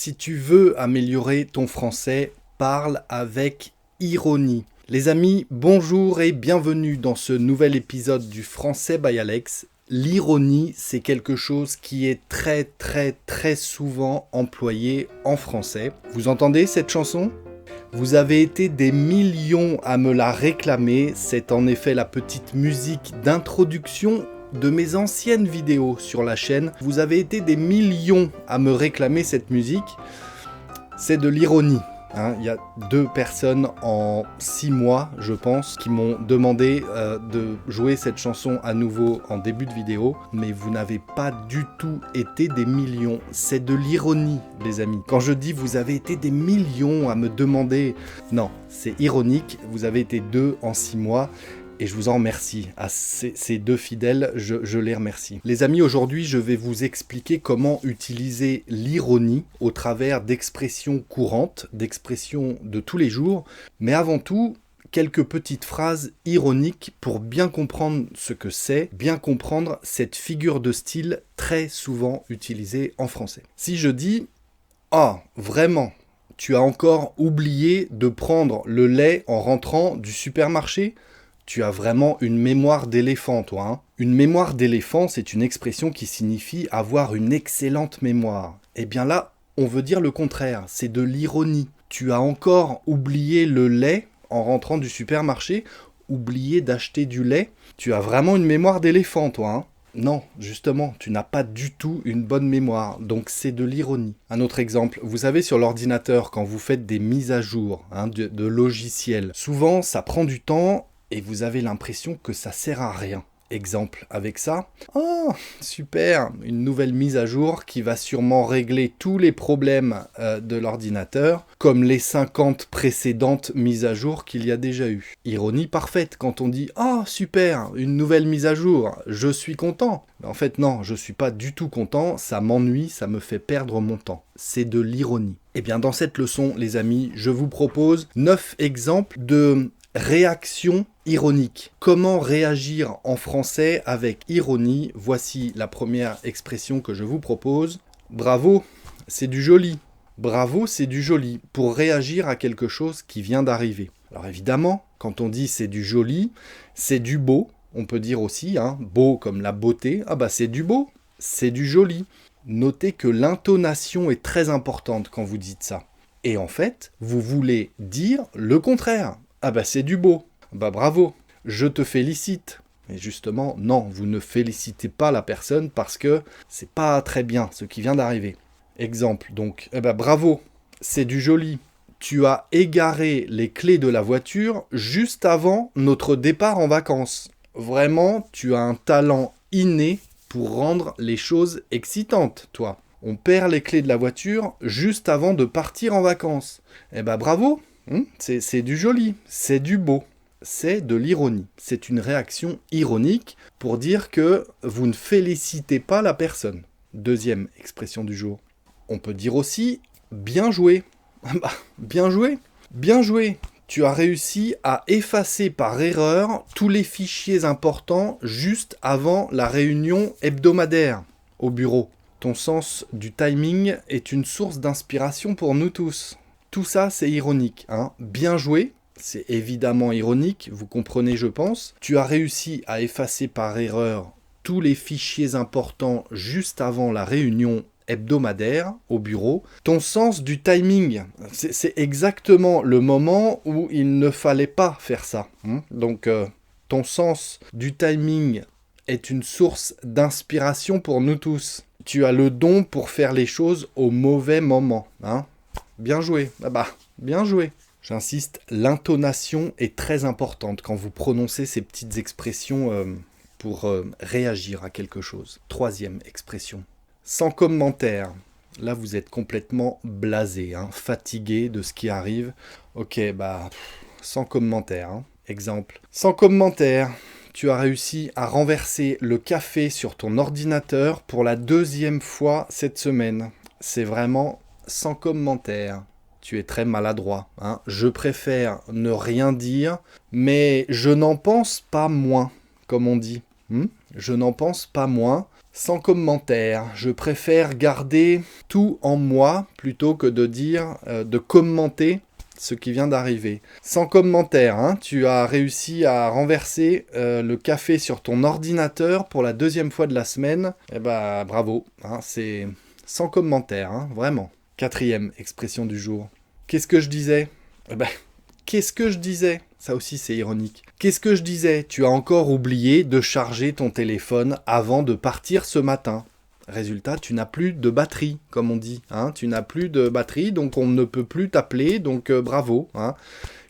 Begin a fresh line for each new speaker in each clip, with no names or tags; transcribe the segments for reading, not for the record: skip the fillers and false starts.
Si tu veux améliorer ton français, parle avec ironie. Les amis, bonjour et bienvenue dans ce nouvel épisode du Français by Alex. L'ironie, c'est quelque chose qui est très souvent employé en français. Vous entendez cette chanson ? Vous avez été des millions à me la réclamer. C'est en effet la petite musique d'introduction de mes anciennes vidéos sur la chaîne. Vous avez été des millions à me réclamer cette musique. C'est de l'ironie. Il y a 2 personnes en 6 mois, je pense, qui m'ont demandé de jouer cette chanson à nouveau en début de vidéo, mais vous n'avez pas du tout été des millions. C'est de l'ironie, les amis. Quand je dis vous avez été des millions à me demander, non, c'est ironique, vous avez été 2 en 6 mois. Et je vous en remercie. À ces 2 fidèles, je les remercie. Les amis, aujourd'hui, je vais vous expliquer comment utiliser l'ironie au travers d'expressions courantes, d'expressions de tous les jours. Mais avant tout, quelques petites phrases ironiques pour bien comprendre ce que c'est, bien comprendre cette figure de style très souvent utilisée en français. Si je dis « Ah, vraiment, tu as encore oublié de prendre le lait en rentrant du supermarché ?» Tu as vraiment une mémoire d'éléphant, toi. Hein. Une mémoire d'éléphant, c'est une expression qui signifie avoir une excellente mémoire. Eh bien là, on veut dire le contraire, c'est de l'ironie. Tu as encore oublié le lait en rentrant du supermarché, oublié d'acheter du lait. Tu as vraiment une mémoire d'éléphant, toi. Hein. Non, justement, tu n'as pas du tout une bonne mémoire, donc c'est de l'ironie. Un autre exemple, vous savez sur l'ordinateur, quand vous faites des mises à jour de logiciels, souvent ça prend du temps, et vous avez l'impression que ça sert à rien. Exemple avec ça. Oh, super, une nouvelle mise à jour qui va sûrement régler tous les problèmes de l'ordinateur, comme les 50 précédentes mises à jour qu'il y a déjà eu. Ironie parfaite quand on dit « Oh, super, une nouvelle mise à jour, je suis content ». En fait, non, je suis pas du tout content, ça m'ennuie, ça me fait perdre mon temps. C'est de l'ironie. Eh bien, dans cette leçon, les amis, je vous propose 9 exemples de réaction ironique. Comment réagir en français avec ironie? Voici la première expression que je vous propose. Bravo, c'est du joli. Bravo, c'est du joli. Pour réagir à quelque chose qui vient d'arriver. Alors évidemment, quand on dit c'est du joli, c'est du beau. On peut dire aussi, beau comme la beauté. Ah bah c'est du beau, c'est du joli. Notez que l'intonation est très importante quand vous dites ça. Et en fait, vous voulez dire le contraire. Ah bah c'est du beau, bah bravo, je te félicite. Et justement, non, vous ne félicitez pas la personne parce que c'est pas très bien ce qui vient d'arriver. Exemple, donc, bravo, c'est du joli. Tu as égaré les clés de la voiture juste avant notre départ en vacances. Vraiment, tu as un talent inné pour rendre les choses excitantes, toi. On perd les clés de la voiture juste avant de partir en vacances. Bravo. C'est du joli, c'est du beau, c'est de l'ironie. C'est une réaction ironique pour dire que vous ne félicitez pas la personne. Deuxième expression du jour. On peut dire aussi « bien joué ». Bien joué, bien joué. Tu as réussi à effacer par erreur tous les fichiers importants juste avant la réunion hebdomadaire au bureau. Ton sens du timing est une source d'inspiration pour nous tous. Tout ça, c'est ironique. Bien joué, c'est évidemment ironique, vous comprenez, je pense. Tu as réussi à effacer par erreur tous les fichiers importants juste avant la réunion hebdomadaire au bureau. Ton sens du timing, c'est exactement le moment où il ne fallait pas faire ça. Donc, ton sens du timing est une source d'inspiration pour nous tous. Tu as le don pour faire les choses au mauvais moment. Bien joué, bien joué. J'insiste, l'intonation est très importante quand vous prononcez ces petites expressions pour réagir à quelque chose. Troisième expression. Sans commentaire. Là, vous êtes complètement blasé, fatigué de ce qui arrive. Ok, sans commentaire. Exemple. Sans commentaire. Tu as réussi à renverser le café sur ton ordinateur pour la 2e fois cette semaine. C'est vraiment sans commentaire. Tu es très maladroit. Je préfère ne rien dire, mais je n'en pense pas moins, comme on dit. Je n'en pense pas moins. Sans commentaire, je préfère garder tout en moi plutôt que de dire, de commenter ce qui vient d'arriver. Sans commentaire, hein, tu as réussi à renverser le café sur ton ordinateur pour la 2e fois de la semaine. Eh ben, bravo, hein, c'est sans commentaire, hein, vraiment. 4e expression du jour. Qu'est-ce que je disais ? Eh ben, qu'est-ce que je disais ? Ça aussi, c'est ironique. Qu'est-ce que je disais ? Tu as encore oublié de charger ton téléphone avant de partir ce matin. Résultat, tu n'as plus de batterie, comme on dit. Hein, tu n'as plus de batterie, donc on ne peut plus t'appeler, donc bravo. Hein.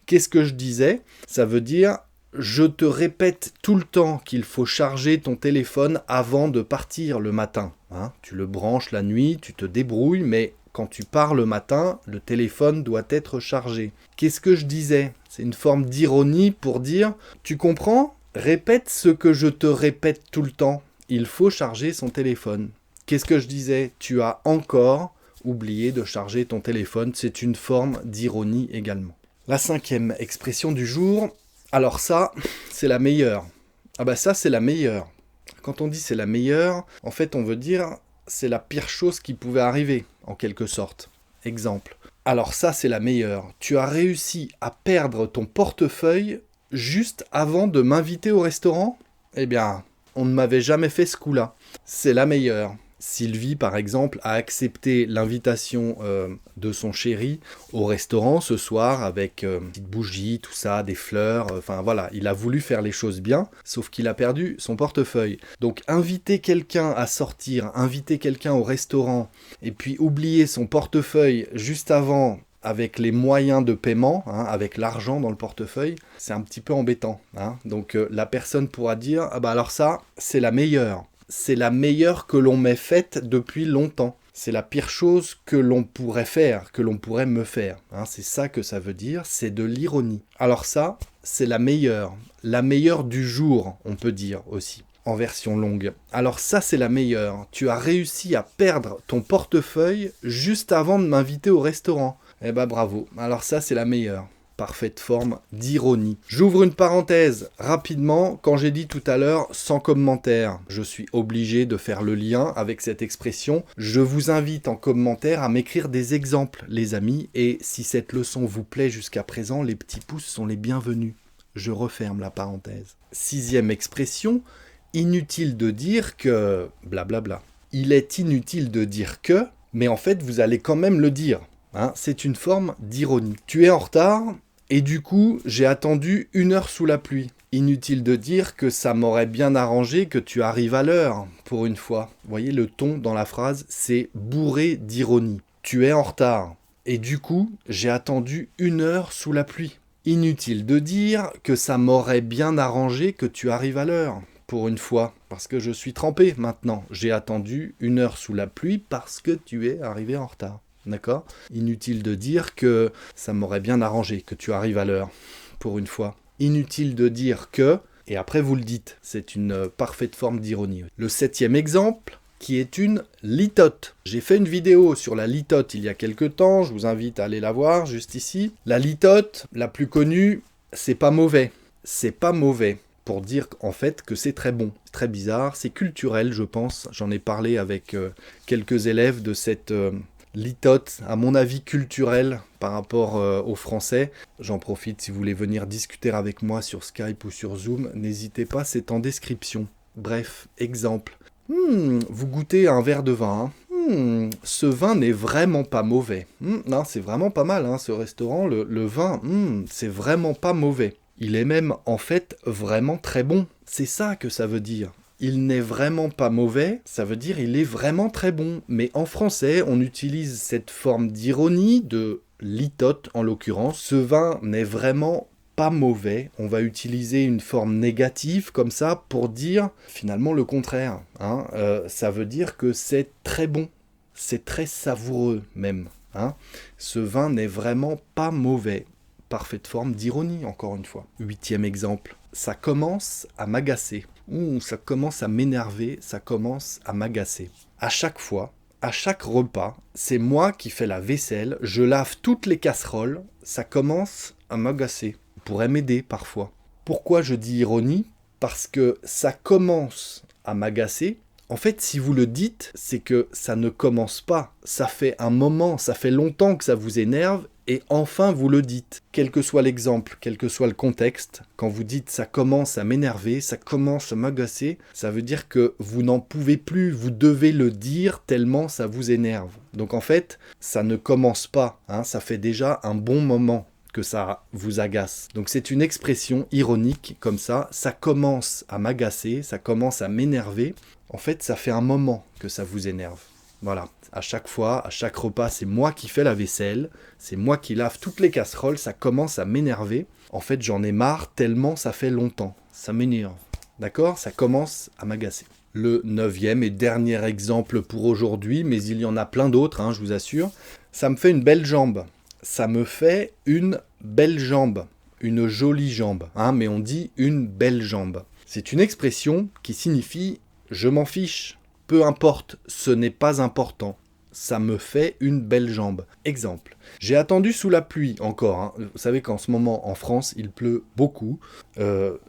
Qu'est-ce que je disais ? Ça veut dire, je te répète tout le temps qu'il faut charger ton téléphone avant de partir le matin. Hein. Tu le branches la nuit, tu te débrouilles, mais quand tu pars le matin, le téléphone doit être chargé. Qu'est-ce que je disais ? C'est une forme d'ironie pour dire, tu comprends ? Répète ce que je te répète tout le temps. Il faut charger son téléphone. Qu'est-ce que je disais ? Tu as encore oublié de charger ton téléphone. C'est une forme d'ironie également. La 5e expression du jour. Alors ça, c'est la meilleure. Ah bah ça, c'est la meilleure. Quand on dit c'est la meilleure, en fait, on veut dire c'est la pire chose qui pouvait arriver, en quelque sorte. Exemple. Alors ça, c'est la meilleure. Tu as réussi à perdre ton portefeuille juste avant de m'inviter au restaurant ? Eh bien, on ne m'avait jamais fait ce coup-là. C'est la meilleure. Sylvie, par exemple, a accepté l'invitation de son chéri au restaurant ce soir avec une petite bougie, tout ça, des fleurs. Enfin voilà, il a voulu faire les choses bien, sauf qu'il a perdu son portefeuille. Donc inviter quelqu'un à sortir, inviter quelqu'un au restaurant, et puis oublier son portefeuille juste avant avec les moyens de paiement, hein, avec l'argent dans le portefeuille, c'est un petit peu embêtant. Hein. Donc la personne pourra dire « Ah bah alors ça, c'est la meilleure. C'est la meilleure que l'on m'ait faite depuis longtemps. C'est la pire chose que l'on pourrait faire, que l'on pourrait me faire. Hein, c'est ça que ça veut dire, c'est de l'ironie. Alors ça, c'est la meilleure du jour, on peut dire aussi, en version longue. Alors ça, c'est la meilleure. Tu as réussi à perdre ton portefeuille juste avant de m'inviter au restaurant. Eh ben bravo. Alors ça, c'est la meilleure. Parfaite forme d'ironie. J'ouvre une parenthèse rapidement. Quand j'ai dit tout à l'heure sans commentaire, je suis obligé de faire le lien avec cette expression. Je vous invite en commentaire à m'écrire des exemples, les amis. Et si cette leçon vous plaît jusqu'à présent, les petits pouces sont les bienvenus. Je referme la parenthèse. 6e expression, inutile de dire que blablabla. Il est inutile de dire que, mais en fait vous allez quand même le dire. Hein, c'est une forme d'ironie. Tu es en retard et du coup j'ai attendu 1 heure sous la pluie. Inutile de dire que ça m'aurait bien arrangé que tu arrives à l'heure, pour une fois. Vous voyez, le ton dans la phrase, c'est bourré d'ironie. Tu es en retard et du coup j'ai attendu 1 heure sous la pluie. Inutile de dire que ça m'aurait bien arrangé que tu arrives à l'heure, pour une fois, parce que je suis trempé maintenant. J'ai attendu 1 heure sous la pluie parce que tu es arrivé en retard. D'accord ? Inutile de dire que ça m'aurait bien arrangé que tu arrives à l'heure, pour une fois. Inutile de dire que, et après vous le dites. C'est une parfaite forme d'ironie. Le 7e exemple, qui est une litote. J'ai fait une vidéo sur la litote il y a quelques temps, je vous invite à aller la voir, juste ici. La litote, la plus connue, c'est pas mauvais. C'est pas mauvais. Pour dire en fait que c'est très bon. C'est très bizarre, c'est culturel je pense. J'en ai parlé avec quelques élèves de cette litote, à mon avis culturelle par rapport au français. J'en profite si vous voulez venir discuter avec moi sur Skype ou sur Zoom, n'hésitez pas, c'est en description. Bref, exemple. Vous goûtez un verre de vin. Ce vin n'est vraiment pas mauvais. Non, c'est vraiment pas mal, hein, ce restaurant. Le vin, c'est vraiment pas mauvais. Il est même, en fait, vraiment très bon. C'est ça que ça veut dire. Il n'est vraiment pas mauvais, ça veut dire il est vraiment très bon. Mais en français, on utilise cette forme d'ironie, de litote en l'occurrence. Ce vin n'est vraiment pas mauvais. On va utiliser une forme négative comme ça pour dire finalement le contraire. Hein. Ça veut dire que c'est très bon. C'est très savoureux même. Hein. Ce vin n'est vraiment pas mauvais. Parfaite forme d'ironie, encore une fois. 8e exemple. Ça commence à m'agacer. Ça commence à m'énerver, ça commence à m'agacer. À chaque fois, à chaque repas, c'est moi qui fais la vaisselle, je lave toutes les casseroles, ça commence à m'agacer. Vous pourrez m'aider parfois. Pourquoi je dis ironie ? Parce que ça commence à m'agacer. En fait, si vous le dites, c'est que ça ne commence pas. Ça fait un moment, ça fait longtemps que ça vous énerve et enfin vous le dites. Quel que soit l'exemple, quel que soit le contexte, quand vous dites ça commence à m'énerver, ça commence à m'agacer, ça veut dire que vous n'en pouvez plus, vous devez le dire tellement ça vous énerve. Donc en fait, ça ne commence pas, ça fait déjà un bon moment que ça vous agace. Donc c'est une expression ironique comme ça commence à m'agacer, ça commence à m'énerver. En fait, ça fait un moment que ça vous énerve. Voilà, à chaque fois, à chaque repas, c'est moi qui fais la vaisselle, c'est moi qui lave toutes les casseroles, ça commence à m'énerver. En fait, j'en ai marre tellement ça fait longtemps, ça m'énerve. D'accord ? Ça commence à m'agacer. Le 9e et dernier exemple pour aujourd'hui, mais il y en a plein d'autres, je vous assure. Ça me fait une belle jambe. Ça me fait une belle jambe, une jolie jambe, mais on dit une belle jambe. C'est une expression qui signifie « je m'en fiche ». Peu importe, ce n'est pas important. Ça me fait une belle jambe. Exemple. J'ai attendu sous la pluie encore. Vous savez qu'en ce moment, en France, il pleut beaucoup.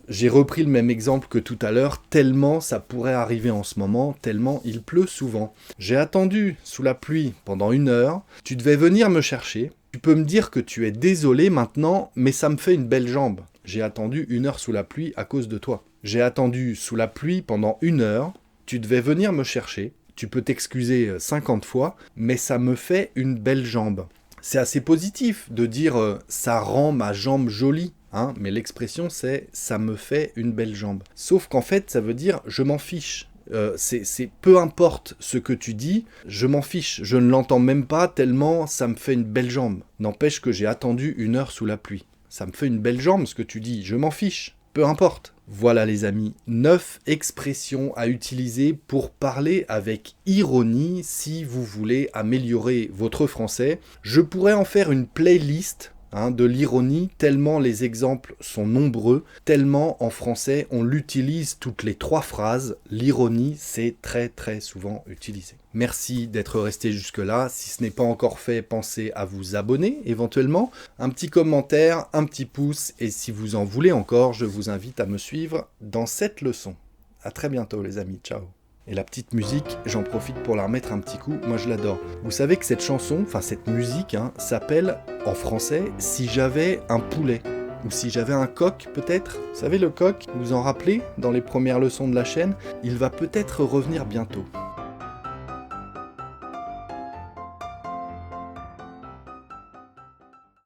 J'ai repris le même exemple que tout à l'heure, tellement ça pourrait arriver en ce moment, tellement il pleut souvent. J'ai attendu sous la pluie pendant 1 heure. Tu devais venir me chercher. Tu peux me dire que tu es désolé maintenant, mais ça me fait une belle jambe. J'ai attendu 1 heure sous la pluie à cause de toi. J'ai attendu sous la pluie pendant 1 heure. Tu devais venir me chercher, tu peux t'excuser 50 fois, mais ça me fait une belle jambe. C'est assez positif de dire ça rend ma jambe jolie, mais l'expression c'est ça me fait une belle jambe. Sauf qu'en fait ça veut dire je m'en fiche. C'est peu importe ce que tu dis, je m'en fiche, je ne l'entends même pas tellement ça me fait une belle jambe. N'empêche que j'ai attendu 1 heure sous la pluie. Ça me fait une belle jambe ce que tu dis, je m'en fiche, peu importe. Voilà les amis, 9 expressions à utiliser pour parler avec ironie si vous voulez améliorer votre français. Je pourrais en faire une playlist de l'ironie, tellement les exemples sont nombreux, tellement en français on l'utilise toutes les 3 phrases. L'ironie, c'est très très souvent utilisé. Merci d'être resté jusque-là. Si ce n'est pas encore fait, pensez à vous abonner éventuellement. Un petit commentaire, un petit pouce, et si vous en voulez encore, je vous invite à me suivre dans cette leçon. À très bientôt les amis, ciao. Et la petite musique, j'en profite pour la remettre un petit coup, moi je l'adore. Vous savez que cette chanson, cette musique, s'appelle en français « Si j'avais un poulet ». Ou si j'avais un coq peut-être. Vous savez le coq, vous vous en rappelez dans les premières leçons de la chaîne, il va peut-être revenir bientôt.